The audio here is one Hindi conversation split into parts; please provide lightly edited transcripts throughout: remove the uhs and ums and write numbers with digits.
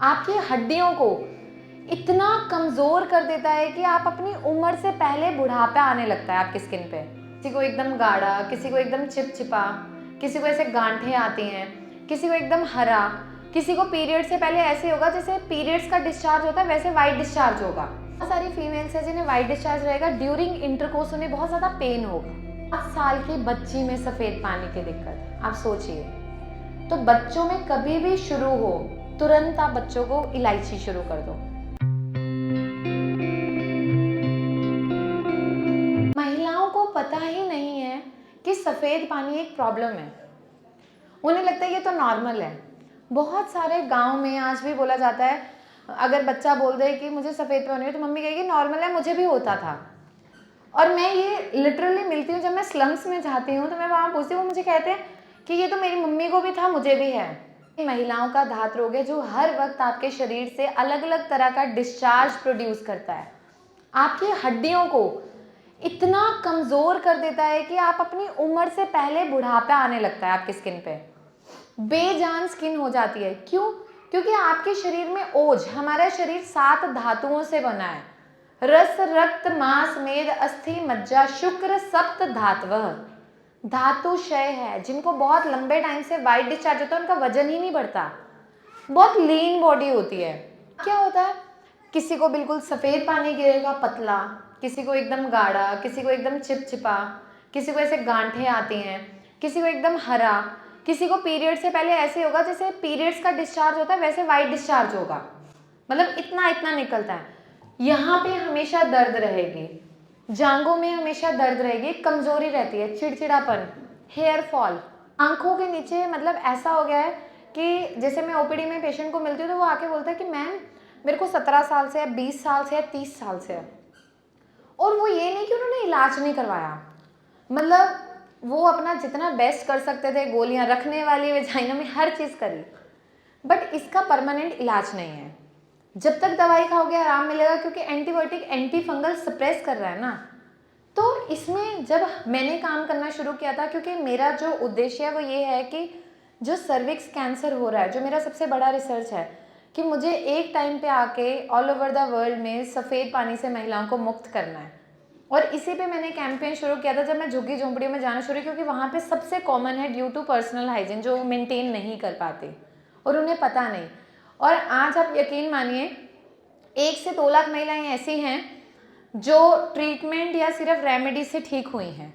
आपकी हड्डियों को इतना कमज़ोर कर देता है कि आप अपनी उम्र से पहले बुढ़ापा आने लगता है आपकी स्किन पे। किसी को एकदम गाढ़ा, किसी को एकदम चिपचिपा, किसी को ऐसे गांठें आती हैं, किसी को एकदम हरा, किसी को पीरियड से पहले ऐसे होगा जैसे पीरियड्स का डिस्चार्ज होता है वैसे वाइट डिस्चार्ज होगा। बहुत सारी फीमेल्स हैं जिन्हें वाइट डिस्चार्ज रहेगा, ड्यूरिंग इंटरकोर्स उन्हें बहुत ज़्यादा पेन होगा। 5 साल की बच्ची में सफ़ेद पानी की दिक्कत, आप सोचिए। तो बच्चों में कभी भी शुरू हो, तुरंत आप बच्चों को इलायची शुरू कर दो। महिलाओं को पता ही नहीं है कि सफ़ेद पानी एक प्रॉब्लम है। उन्हें लगता है ये तो नॉर्मल है। बहुत सारे गांव में आज भी बोला जाता है, अगर बच्चा बोल दे कि मुझे सफ़ेद पानी है तो मम्मी कहेगी नॉर्मल है, मुझे भी होता था। और मैं ये लिटरली मिलती हूँ, जब मैं स्लम्स में जाती हूँ तो मैं वहाँ पूछती हूँ, मुझे कहते हैं कि ये तो मेरी मम्मी को भी था, मुझे भी है। महिलाओं का धात रोग है जो हर वक्त आपके शरीर से अलग अलग तरह का डिस्चार्ज प्रोड्यूस करता है। आपकी हड्डियों को इतना कमज़ोर कर देता है कि आप अपनी उम्र से पहले बुढ़ापा आने लगता है आपकी स्किन पे। बेजान स्किन हो जाती है। क्यों? क्योंकि आपके शरीर में ओज, हमारा शरीर 7 धातुओं से बना है। रस, रक्त, मांस, मेद, अस्थि, मज्जा, शुक्र, सप्त धातवः। धातु क्षय है। जिनको बहुत लंबे टाइम से वाइट डिस्चार्ज होता है उनका वजन ही नहीं बढ़ता, बहुत लीन बॉडी होती है। क्या होता है, किसी को बिल्कुल सफ़ेद पानी गिरेगा पतला, किसी को एकदम गाढ़ा, किसी को एकदम चिपचिपा, किसी को ऐसे गांठें आती हैं, किसी को एकदम हरा, किसी को पीरियड से पहले ऐसे होगा जैसे पीरियड्स का डिस्चार्ज होता है वैसे वाइट डिस्चार्ज होगा, मतलब इतना इतना निकलता है। यहाँ पे हमेशा दर्द रहेगी, जांघों में हमेशा दर्द रहेगी, कमजोरी रहती है, चिड़चिड़ापन, हेयर फॉल, आंखों के नीचे, मतलब ऐसा हो गया है कि जैसे मैं ओपीडी में पेशेंट को मिलती हूँ तो वो आके बोलता है कि मैम मेरे को 17 साल से है, 20 साल से है, 30 साल से है, और वो ये नहीं कि उन्होंने इलाज नहीं करवाया, मतलब वो अपना जितना बेस्ट कर सकते थे, गोलियां रखने वाली, वेजाइना में हर चीज़ करी, बट इसका परमानेंट इलाज नहीं है। जब तक दवाई खाओगे आराम मिलेगा, क्योंकि एंटीबायोटिक एंटी फंगल सप्रेस कर रहा है ना। तो इसमें जब मैंने काम करना शुरू किया था, क्योंकि मेरा जो उद्देश्य है वो ये है कि जो सर्विक्स कैंसर हो रहा है, जो मेरा सबसे बड़ा रिसर्च है, कि मुझे एक टाइम पे आके ऑल ओवर द वर्ल्ड में सफ़ेद पानी से महिलाओं को मुक्त करना है। और इसी पे मैंने कैंपेन शुरू किया था जब मैं झुग्गी झोंपड़ियों में जाना शुरू, क्योंकि वहाँ पे सबसे कॉमन है ड्यू टू पर्सनल हाइजीन, जो मेंटेन नहीं कर पाते और उन्हें पता नहीं। और आज आप यकीन मानिए 1 से 2 लाख महिलाएं ऐसी हैं जो ट्रीटमेंट या सिर्फ रेमेडी से ठीक हुई हैं।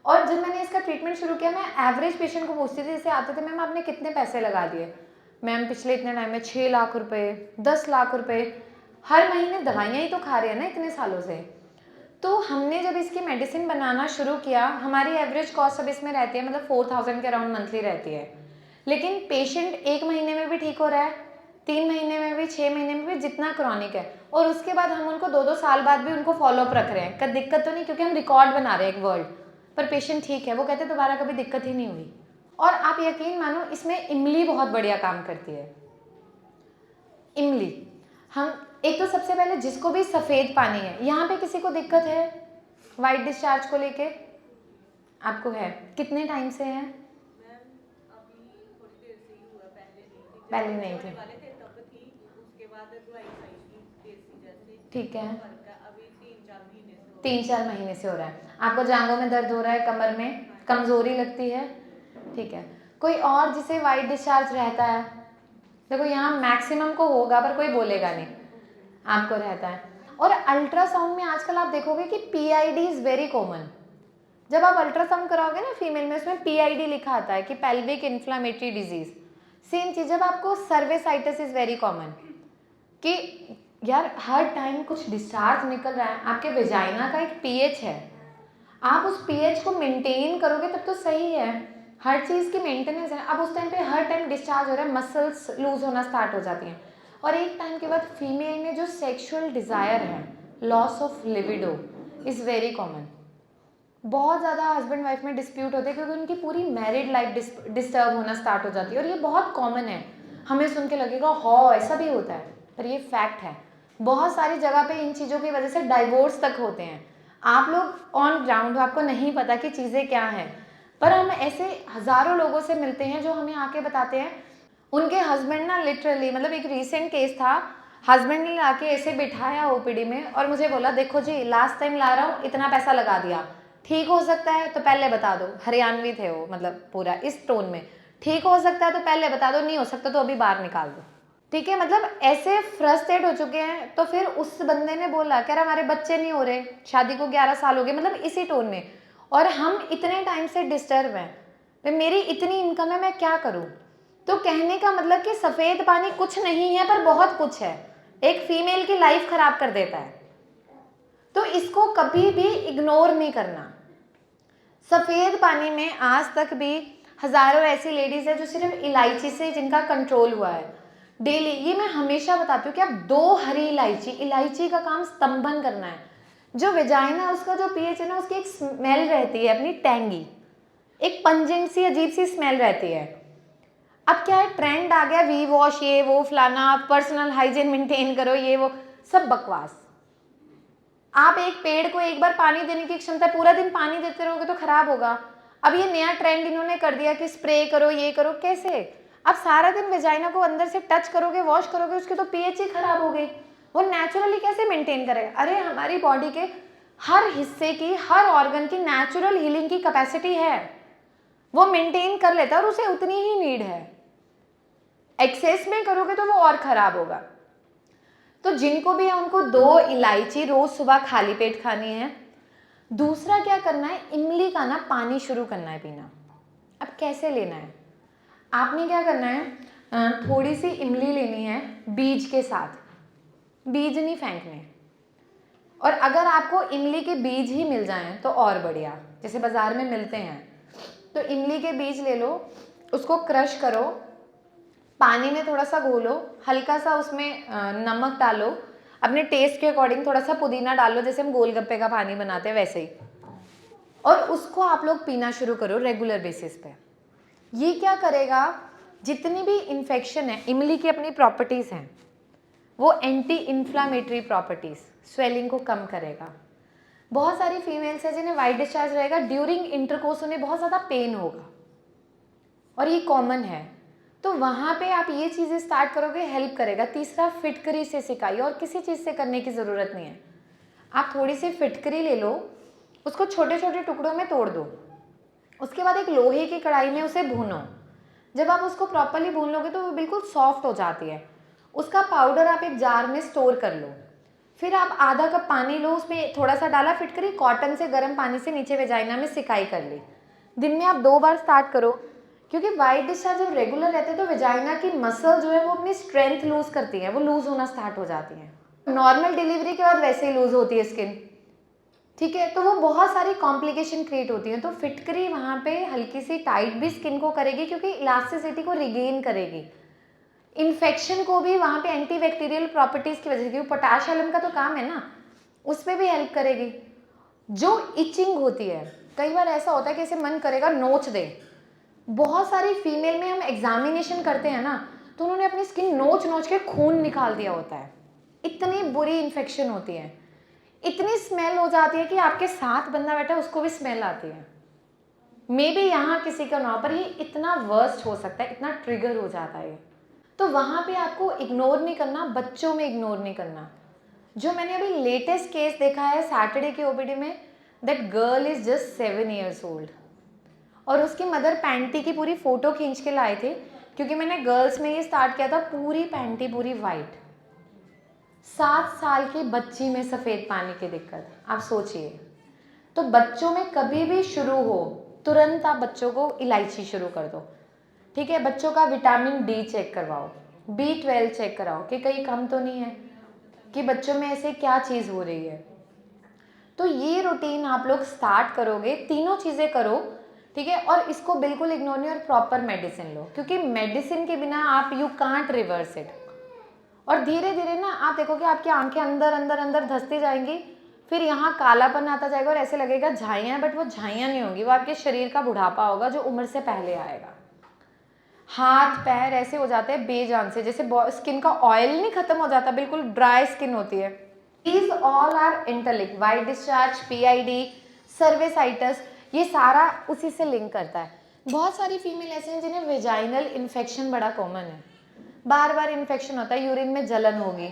और जब मैंने इसका ट्रीटमेंट शुरू किया, मैं एवरेज पेशेंट को पूछती थी, जैसे आते थे, मैम आपने कितने पैसे लगा दिए? मैम पिछले इतने टाइम में 6 लाख रुपए, 10 लाख रुपए, हर महीने दवाइयाँ ही तो खा रहे हैं ना इतने सालों से। तो हमने जब इसकी मेडिसिन बनाना शुरू किया, हमारी एवरेज कॉस्ट अब इसमें रहती है, मतलब 4000 के अराउंड मंथली रहती है। लेकिन पेशेंट 1 महीने में भी ठीक हो रहा है, 3 महीने में भी, 6 महीने में भी, जितना क्रॉनिक है। और उसके बाद हम उनको 2-2 साल बाद भी उनको फॉलोअप रख रहे हैं। कभी दिक्कत तो नहीं, क्योंकि हम रिकॉर्ड बना रहे हैं एक वर्ल्ड पर, पेशेंट ठीक है, वो कहते हैं दोबारा कभी दिक्कत ही नहीं हुई। और आप यकीन मानो इसमें इमली बहुत बढ़िया काम करती है। इमली, हम एक तो सबसे पहले जिसको भी सफ़ेद पानी है, यहाँ पे किसी को दिक्कत है वाइट डिस्चार्ज को लेके? आपको है? कितने टाइम से है? पहले नहीं थी, ठीक है, 3-4 महीने से हो रहा है। आपको जांघों में दर्द हो रहा है, कमर में कमजोरी लगती है, ठीक है। कोई और जिसे वाइट डिस्चार्ज रहता है? देखो यहाँ मैक्सिमम को होगा पर कोई बोलेगा नहीं, आपको रहता है। और अल्ट्रासाउंड में आजकल आप देखोगे कि पीआईडी इज वेरी कॉमन। जब आप अल्ट्रासाउंड कराओगे ना फीमेल में, उसमें पीआईडी लिखा आता है कि पेल्विक इन्फ्लामेटरी डिजीज। सेम चीज जब आपको सर्वेसाइटिस इज वेरी कॉमन, कि यार हर टाइम कुछ डिस्चार्ज निकल रहा है, आपके वेजाइना का एक पीएच है, आप उस पीएच को मेंटेन करोगे तब तो सही है, हर चीज़ की मेंटेनेंस है। अब उस टाइम पे हर टाइम डिस्चार्ज हो रहा है, मसल्स लूज होना स्टार्ट हो जाती हैं, और एक टाइम के बाद फीमेल में जो सेक्सुअल डिज़ायर है, loss of libido is very common. बहुत ज़्यादा हस्बैंड वाइफ में डिस्प्यूट होते हैं क्योंकि उनकी पूरी मैरिड लाइफ डिस्टर्ब होना स्टार्ट हो जाती है, और ये बहुत कॉमन है। हमें सुन के लगेगा हाँ ऐसा भी होता है, पर ये फैक्ट है। बहुत सारी जगह पे इन चीज़ों की वजह से डाइवोर्स तक होते हैं। आप लोग ऑन ग्राउंड हो, आपको नहीं पता कि चीज़ें क्या हैं, पर हम ऐसे हज़ारों लोगों से मिलते हैं जो हमें आके बताते हैं, उनके हस्बैंड ना लिटरली, मतलब एक रीसेंट केस था, हस्बैंड ने लाके ऐसे बिठाया ओपीडी में और मुझे बोला देखो जी लास्ट टाइम ला रहा हूँ, इतना पैसा लगा दिया, ठीक हो सकता है तो पहले बता दो। हरियाणवी थे वो, मतलब पूरा इस टोन में, ठीक हो सकता है तो पहले बता दो, नहीं हो सकता तो अभी बाहर निकाल दो। ठीक है, मतलब ऐसे फ्रस्ट्रेट हो चुके हैं। तो फिर उस बंदे ने बोला, कह रहा हमारे बच्चे नहीं हो रहे, शादी को 11 साल हो गए, मतलब इसी टोन में, और हम इतने टाइम से डिस्टर्ब हैं, तो मेरी इतनी इनकम है, मैं क्या करूं। तो कहने का मतलब कि सफ़ेद पानी कुछ नहीं है पर बहुत कुछ है, एक फीमेल की लाइफ खराब कर देता है। तो इसको कभी भी इग्नोर नहीं करना। सफ़ेद पानी में आज तक भी हज़ारों ऐसी लेडीज़ है जो सिर्फ इलायची से जिनका कंट्रोल हुआ है डेली। ये मैं हमेशा बताती हूँ कि आप 2 हरी इलायची, इलायची का काम स्तंभन करना है। जो वेजाइना उसका जो पीएच है ना, उसकी एक स्मेल रहती है अपनी टैंगी, एक पंजेंट सी अजीब सी स्मेल रहती है। अब क्या है, ट्रेंड आ गया वी वॉश, ये वो फलाना, पर्सनल हाइजीन मेंटेन करो, ये वो सब बकवास। आप एक पेड़ को एक बार पानी देने की क्षमता, पूरा दिन पानी देते रहोगे तो खराब होगा। अब ये नया ट्रेंड इन्होंने कर दिया कि स्प्रे करो, ये करो, कैसे? अब सारा दिन वेजाइना को अंदर से टच करोगे, वॉश करोगे, उसकी तो पीएच ही खराब हो गई, वो नेचुरली कैसे मेंटेन करेगा? अरे हमारी बॉडी के हर हिस्से की, हर ऑर्गन की नेचुरल हीलिंग की कैपेसिटी है, वो मेंटेन कर लेता है और उसे उतनी ही नीड है। एक्सेस में करोगे तो वो और खराब होगा। तो जिनको भी है उनको 2 इलायची रोज सुबह खाली पेट खानी है। दूसरा क्या करना है, इमली का ना पानी शुरू करना है पीना। अब कैसे लेना है, आपने क्या करना है, थोड़ी सी इमली लेनी है बीज के साथ, बीज नहीं फेंकने। और अगर आपको इमली के बीज ही मिल जाएं तो और बढ़िया, जैसे बाजार में मिलते हैं, तो इमली के बीज ले लो, उसको क्रश करो, पानी में थोड़ा सा घोलो, हल्का सा उसमें नमक डालो, अपने टेस्ट के अकॉर्डिंग थोड़ा सा पुदीना डालो, जैसे हम गोलगप्पे का पानी बनाते हैं वैसे ही, और उसको आप लोग पीना शुरू करो रेगुलर बेसिस पे। ये क्या करेगा, जितनी भी इन्फेक्शन है, इमली की अपनी प्रॉपर्टीज़ हैं, वो एंटी इन्फ्लामेटरी प्रॉपर्टीज़, स्वेलिंग को कम करेगा। बहुत सारी फीमेल्स हैं जिन्हें वाइट डिस्चार्ज रहेगा, ड्यूरिंग इंटरकोर्स उन्हें बहुत ज़्यादा पेन होगा और ये कॉमन है, तो वहाँ पे आप ये चीज़ें स्टार्ट करोगे, हेल्प करेगा। तीसरा, फिटकरी से सिकाइए, और किसी चीज़ से करने की ज़रूरत नहीं है। आप थोड़ी सी फिटकरी ले लो, उसको छोटे छोटे टुकड़ों में तोड़ दो, उसके बाद एक लोहे की कढ़ाई में उसे भूनो। जब आप उसको प्रॉपरली भून लोगे तो वो बिल्कुल सॉफ्ट हो जाती है। उसका पाउडर आप एक जार में स्टोर कर लो। फिर आप आधा कप पानी लो, उसमें थोड़ा सा डाला फिटकरी, कॉटन से गर्म पानी से नीचे वेजाइना में सिकाई कर ली। दिन में आप 2 बार स्टार्ट करो, क्योंकि वाइट डिस्चार्ज जब रेगुलर रहते हैं तो वेजाइना की मसल जो है वो अपनी स्ट्रेंथ लूज करती है, वो लूज होना स्टार्ट हो जाती है। नॉर्मल डिलीवरी के बाद वैसे ही लूज होती है स्किन, ठीक है, तो वो बहुत सारी कॉम्प्लिकेशन क्रिएट होती है। तो फिटकरी वहाँ पे हल्की सी टाइट भी स्किन को करेगी, क्योंकि इलास्टिसिटी को रिगेन करेगी। इन्फेक्शन को भी वहाँ पे एंटीबैक्टीरियल प्रॉपर्टीज़ की वजह से, क्योंकि पोटाश एलम का तो काम है ना, उस पर भी हेल्प करेगी। जो इचिंग होती है, कई बार ऐसा होता है कि इसे मन करेगा नोच दे। बहुत सारी फीमेल में हम एग्जामिनेशन करते हैं ना, तो उन्होंने अपनी स्किन नोच नोच के खून निकाल दिया होता है, इतनी बुरी इन्फेक्शन होती है, इतनी स्मेल हो जाती है कि आपके साथ बंदा बैठा है उसको भी स्मेल आती है। मे बी यहाँ किसी का ना हो, पर ये इतना वर्स्ट हो सकता है, इतना ट्रिगर हो जाता है। तो वहाँ पे आपको इग्नोर नहीं करना, बच्चों में इग्नोर नहीं करना। जो मैंने अभी लेटेस्ट केस देखा है सैटरडे के ओपीडी में, that girl is just 7 years old, और उसकी मदर पैंटी की पूरी फ़ोटो खींच के लाए थे, क्योंकि मैंने गर्ल्स में ये स्टार्ट किया था, पूरी पैंटी पूरी वाइट। 7 साल की बच्ची में सफ़ेद पानी की दिक्कत, आप सोचिए। तो बच्चों में कभी भी शुरू हो, तुरंत आप बच्चों को इलायची शुरू कर दो, ठीक है। बच्चों का विटामिन डी चेक करवाओ, B12 चेक कराओ कि कहीं कम तो नहीं है, कि बच्चों में ऐसे क्या चीज़ हो रही है। तो ये रूटीन आप लोग स्टार्ट करोगे, तीनों चीज़ें करो, ठीक है, और इसको बिल्कुल इग्नोर नहीं, और प्रॉपर मेडिसिन लो, क्योंकि मेडिसिन के बिना आप यू कांट रिवर्स इट। और धीरे धीरे ना आप देखोगे आपकी आंखें अंदर अंदर अंदर धंसती जाएंगी, फिर यहाँ कालापन आता जाएगा और ऐसे लगेगा झाइयाँ, बट वो झाइयाँ नहीं होंगी, वो आपके शरीर का बुढ़ापा होगा जो उम्र से पहले आएगा। हाथ पैर ऐसे हो जाते हैं बेजान से, जैसे स्किन का ऑयल नहीं खत्म हो जाता, बिल्कुल ड्राई स्किन होती है। These all are interlink, white discharge, PID, cervicitis, ये सारा उसी से लिंक करता है। बहुत सारी फीमेल ऐसे हैं जिन्हें वेजाइनल इन्फेक्शन बड़ा कॉमन है, बार बार इन्फेक्शन होता है, यूरिन में जलन होगी,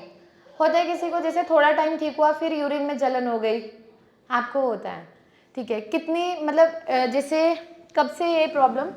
होता है किसी को जैसे थोड़ा टाइम ठीक हुआ फिर यूरिन में जलन हो गई, आपको होता है, ठीक है। कितनी मतलब जैसे कब से ये प्रॉब्लम